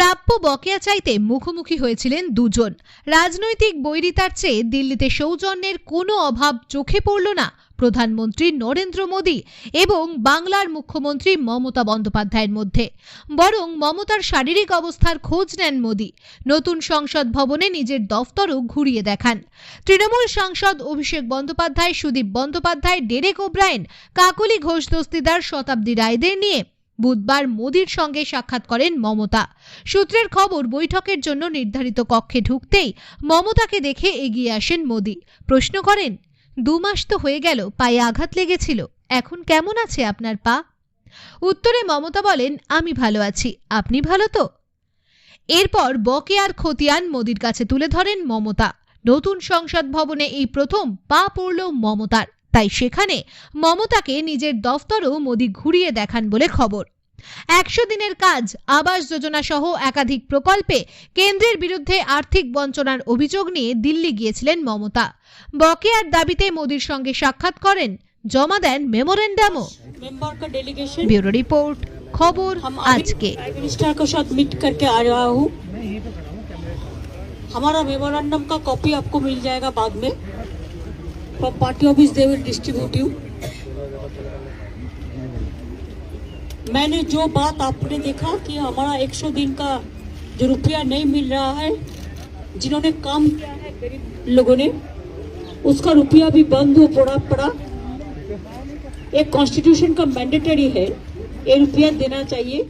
প্রাপ্য বকেয়া চাইতে মুখোমুখি হয়েছিলেন দুজন। রাজনৈতিক বৈরিতার চেয়ে দিল্লিতে সৌজন্যের কোনো অভাব চোখে পড়ল না প্রধানমন্ত্রী নরেন্দ্র মোদী এবং বাংলার মুখ্যমন্ত্রী মমতা বন্দ্যোপাধ্যায়ের মধ্যে। বরং মমতার শারীরিক অবস্থার খোঁজ নেন মোদী। নতুন সংসদ ভবনে নিজের দফতরও ঘুরিয়ে দেখান। তৃণমূল সাংসদ অভিষেক বন্দ্যোপাধ্যায়, সুদীপ বন্দ্যোপাধ্যায়, ডেরেক ওব্রায়েন, কাকলি ঘোষ দস্তিদার, শতাব্দী রায়দের নিয়ে বুধবার মোদীর সঙ্গে সাক্ষাৎ করেন মমতা। সূত্রের খবর, বৈঠকের জন্য নির্ধারিত কক্ষে ঢুকতেই মমতাকে দেখে এগিয়ে আসেন মোদী। প্রশ্ন করেন, 2 মাস তো হয়ে গেল, পায়ে আঘাত লেগেছিল, এখন কেমন আছে আপনার পা? উত্তরে মমতা বলেন, আমি ভালো আছি, আপনি ভালো তো? এরপর বকেয়ার খতিয়ান মোদীর কাছে তুলে ধরেন মমতা। নতুন সংসদ ভবনে এই প্রথম পা পড়ল মমতার, তাই সেখানে মমতাকে নিজের দফতরও মোদী ঘুরিয়ে দেখান বলে খবর। 100 দিনের কাজ, আবাস যোজনা সহ একাধিক প্রকল্পে কেন্দ্রের বিরুদ্ধে আর্থিক বঞ্চনার অভিযোগ নিয়ে দিল্লি গিয়েছিলেন মমতা। বকেয়ার দাবিতে মোদীর সঙ্গে সাক্ষাৎ করেন, জমা দেন মেমোরেন্ডামও। ব্যুরো রিপোর্ট, খবর আজকে। मिनिस्टर के साथ मीट करके आ रहा हूँ। हमारा मेमोरेंडम का कॉपी आपको मिल जाएगा बाद में। Party office they will distribute you. मैंने जो बात आपने देखा कि हमारा 100 दिन का जो रुपया नहीं मिल रहा है, जिन्होंने काम किया है गरीब लोगों ने, उसका रुपया भी बंद हो पड़ा। एक कॉन्स्टिट्यूशन का मैंडेटरी है, ये रुपया देना चाहिए।